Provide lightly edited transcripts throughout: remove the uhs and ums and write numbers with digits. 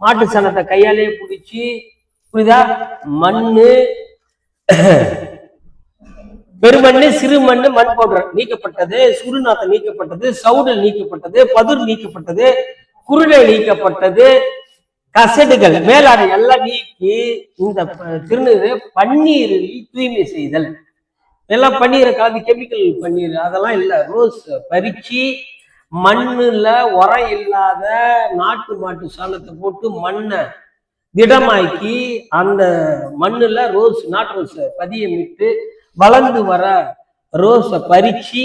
மாட்டு சாணத்தை கையாலே பிடிச்சி, புரியுதா, மண்ணு, பெருமண்ணு, சிறு மண்ணு, மண் பவுடர் நீக்கப்பட்டது, சுடுநாத்தம் நீக்கப்பட்டது, சவுடல் நீக்கப்பட்டது, பதுர் நீக்கப்பட்டது, குருளை நீக்கப்பட்டது, கசடுகள் மேலாடை எல்லாம் நீக்கி இந்த திருநீர் பன்னீரில் தூய்மை செய்தல். எல்லாம் பன்னீரை கலந்து கெமிக்கல் பன்னீர் அதெல்லாம் இல்லை. ரோஸ் பறிச்சு மண்ணுல உரம் இல்லாத நாட்டு மாட்டு சாணத்தை போட்டு மண்ணை திடமாக்கி அந்த மண்ணுல ரோஸ், நாட்டு ரோஸை பதியமிட்டு வளர்ந்து வர ரோஸை பறிச்சு,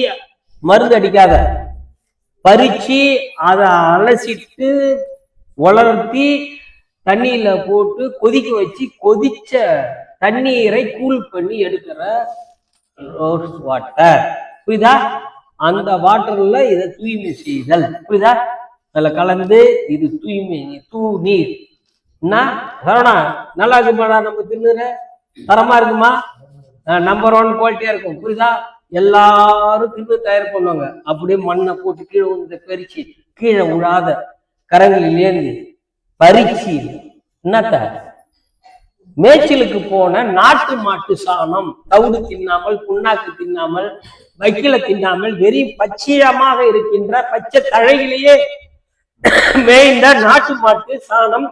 மருந்து அடிக்காத பறிச்சு அதை அலசிட்டு வளர்த்தி தண்ணியில போட்டு கொதிக்க வச்சு கொதிச்ச தண்ணீரை கூல் பண்ணி எடுக்கிற ரோஸ் வாட்டர், புரியுதா? அந்த வாட்டர்ல இதை தூய்மை செய்தல், புரியுதா? அதுல கலந்து இது தூய்மை தூநீர். என்ன சரவணா, நல்லா இருக்குமாடா நம்ம திருநீர்? தரமா இருக்குமா? நம்பர் 1 குவாலிட்டியா இருக்கும், புரியுதா? எல்லாரும் திருநீர் தயார் பண்ணுவாங்க. அப்படியே மண்ணை போட்டு கீழே வந்து பறிச்சு, கீழே விழாத கரங்களிலேருந்து பறிச்சு என்னத்த மேய்ச்சலுக்கு போன நாட்டு மாட்டு சாணம், தவிடு தின்னாமல், புண்ணாக்கு தின்னாமல், வைக்கல தின்னாமல், வெறும் பச்சையமாக இருக்கின்ற பச்சை தழையிலேயே மேய்ந்த நாட்டு மாட்டு சாணம்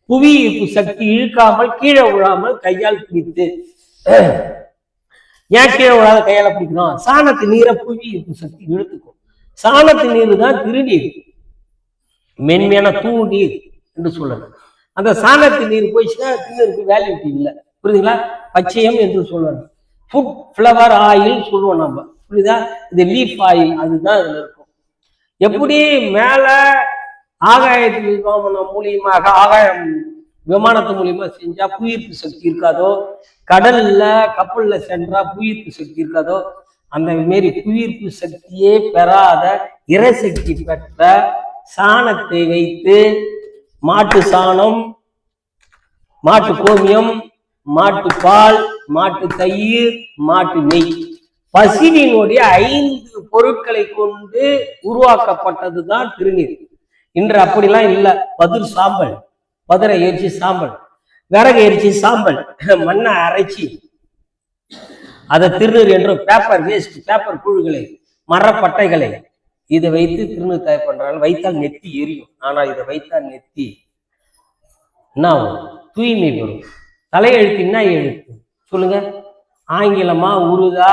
புவி ஈர்ப்பு சக்தி இழுக்காமல் கீழே விழாமல் கையால் பிடித்து. ஏன் கீழே விழாத கையால பிடிக்கணும்? சாணத்து நீரை புவி ஈர்ப்பு சக்தி இழுத்துக்கும். சாணத்து நீர் தான் திருநீர், மென்மையான தூநீர் என்று சொல்லணும். அந்த சாணத்து நீர் போயிடுச்சுன்னா திருநீருக்கு வேல்யூட்டி இல்லை, புரியுதுங்களா? பச்சையம் என்று சொல்லணும். ஃபுட் ஃப்ளவர் ஆயில் சொல்லுவோம் நம்ம, புரியுதா? இது லீஃப் ஆயில், அதுதான் இதுல இருக்கும். எப்படி மேல ஆகாயத்து மூலியமாக, ஆகாயம் விமானத்து மூலியமா செஞ்சா புவியீர்ப்பு சக்தி இருக்காதோ, கடல்ல கப்பல்ல சென்றா புவியீர்ப்பு சக்தி இருக்காதோ, அந்த மாரி புவியீர்ப்பு சக்தியே பெறாத இறைசக்தி பெற்ற சாணத்தை வைத்து மாட்டு சாணம், மாட்டு கோமியம், மாட்டு பால், மாட்டு தயிர், மாட்டு நெய், பசுவினுடைய 5 பொருட்களை கொண்டு உருவாக்கப்பட்டதுதான் திருநீர். இன்று அப்படிலாம் இல்லை. பதுர் சாம்பல், பதுரை எரிச்சி சாம்பல், விறகு எரிச்சி சாம்பல், மண்ணை அரைச்சி அதை திருநீர் என்றும், பேப்பர் வேஸ்ட், பேப்பர் புழுகளை, மரப்பட்டைகளை இதை வைத்து திருநீர் தயார் பண்றாங்க. வைத்தால் நெத்தி எரியும். ஆனா இதை வைத்தால் நெத்தி என்ன தூய்மை பெறும். தலையெழுத்து என்ன எழுத்து சொல்லுங்க? ஆங்கிலமா, உருதா,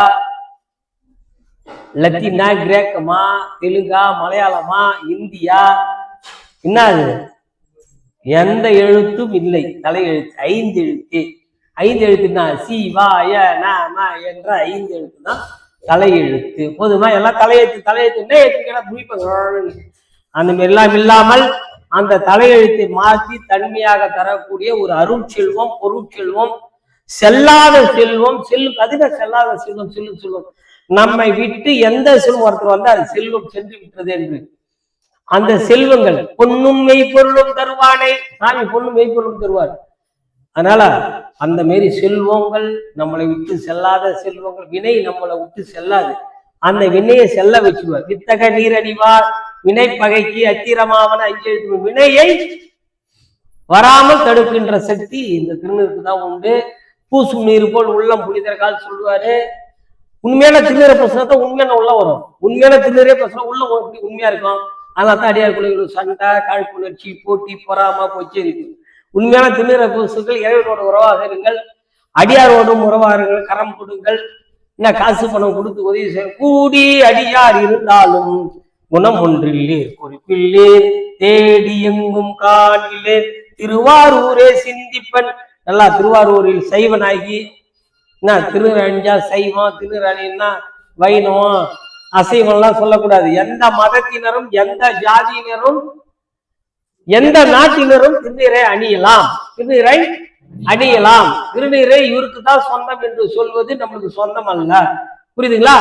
லத்தீனா, கிரேக்கமா, தெலுங்கா, மலையாளமா, இந்தியா, என்ன அது? எந்த எழுத்தும் இல்லை. தலையெழுத்து 5 எழுத்து. 5 எழுத்துனா சி, வா, ய, ந, ம என்ற 5 எழுத்து தான் தலையெழுத்து. போதுமா? எல்லாம் தலையெழுத்து, தலையெழுத்து முடிப்பாங்க. அந்த மாதிரி எல்லாம் இல்லாமல் அந்த தலையெழுத்தை மாற்றி தன்மையாக தரக்கூடிய ஒரு அருட்செல்வம், பொருட்செல்வம், செல்லாத செல்வம், அதுதான் செல்லாத செல்வம், செல்வம். நம்மை விட்டு எந்த செல்வம் ஒருத்தர் வந்து அது செல்வம் சென்று விட்டது என்று அந்த செல்வங்கள் பொன்னும் மெய்ப்பொருளும் தருவானே, சாமி பொண்ணும் மெய்ப்பொருளும் தருவார். அதனால அந்த மாரி செல்வங்கள் நம்மளை விட்டு செல்லாத செல்வங்கள், வினை நம்மளை விட்டு செல்லாது. அந்த வினையை செல்ல வச்சுருவார். வித்தக நீரடிவார் வினை பகைக்கு அத்திரமாவன 5 எழுத்து. வினையை வராமல் தடுக்கின்ற சக்தி இந்த திருநீருக்கு தான் உண்டு. பூசும் நீர் போல் உள்ளம் புனிதர்கால் சொல்லுவாரு. உண்மையான திருநீரை பிரச்சனை உண்மையான உள்ள வரும். உண்மையான திருநீரே பிரச்சனை உள்ள எப்படி உண்மையா இருக்கும்? அதனால தான் அடியார் குழுவில் சண்டை, காழ்ப்புணர்ச்சி, போட்டி, பொறாம, பொச்சரிப்பு. உண்மையான திருநீர பூசுகள் இறைவனோட உறவாக இருங்கள், அடியாரோடும் உறவாருங்கள், கரம் கொடுங்கள், என்ன காசு பணம் கொடுத்து உதவி செய்ய. கூடி அடியார் இருந்தாலும் குணம் ஒன்றில்லே குறிப்பில்லே, தேடி எங்கும் காணிலே திருவாரூரே சிந்திப்பன். நல்லா திருவாரூரில் சைவனாகி என்ன திருநீர் அணிஞ்சா சைவம், திருநீர் அணின்னா வைணவம், அசைவம்லாம் சொல்லக்கூடாது. எந்த மதத்தினரும், எந்த ஜாதியினரும், எந்த நாட்டினரும் திருநீரை அணியலாம், திருநீரை அணியலாம். திருநீரை இவருக்கு தான் சொந்தம் என்று சொல்வது நம்மளுக்கு சொந்தம் அல்ல, புரியுதுங்களா?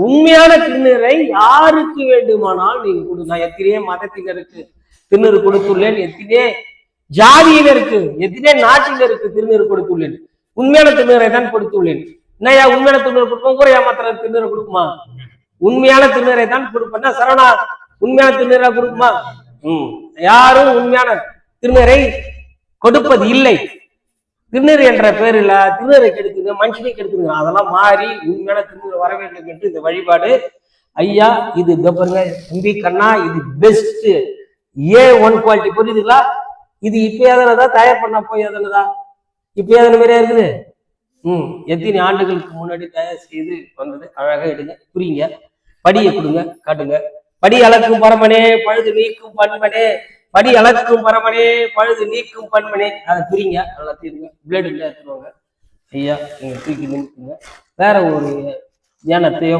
உண்மையான திருநீரை யாருக்கு வேண்டுமானால் நீங்க கொடுங்க. எத்தனையே மதத்தினருக்கு திருநீர் கொடுத்துள்ளேன், எத்தனையே ஜாதியினருக்கு, எத்தனையே நாட்டினருக்கு திருநீர் கொடுத்துள்ளேன். உண்மையான திருநீரை தான் கொடுத்துள்ளேன். என்னையா உண்மையான திருநீர் கொடுப்போம், கூட ஏமாத்திர திருநீரை கொடுக்குமா? உண்மையான திருநீரை தான் கொடுப்பேன்னா சரவணா உண்மையான திருநீரா கொடுக்குமா? யாரும் உண்மையான திருநீரை கொடுப்பது இல்லை. திருநீர் என்ற பேரில் திருநீரை கெடுத்துங்க, மனுஷனை கெடுத்துங்க. அதெல்லாம் மாறி உண்மையான திருநீர் வர வேண்டும் என்று இந்த வழிபாடு. ஐயா இது பாருங்க தம்பி கண்ணா, இது பெஸ்ட் A1 குவாலிட்டி, புரியுதுங்களா? இது இப்ப எதனதான் தயார் பண்ண போய் எதனதா இப்ப எதன மாதிரியா இருக்குது. எத்தனை ஆண்டுகளுக்கு முன்னாடி தயார் செய்து வந்தது. அழகா எடுங்க, புரியுங்க. படியை கொடுங்க, காட்டுங்க. படி அளக்கும் பரமனே பழுது நீக்கும் பண்பனே, படி அளக்கும் பரமனே பழுது நீக்கும் பண்பனே, அதை புரியுங்க. நல்லா தீருங்க. பிளேடு இல்லை எடுத்துருவாங்க ஐயா, நீங்க தூக்கி நின்றுங்க. வேற ஒரு தியானத்தையோ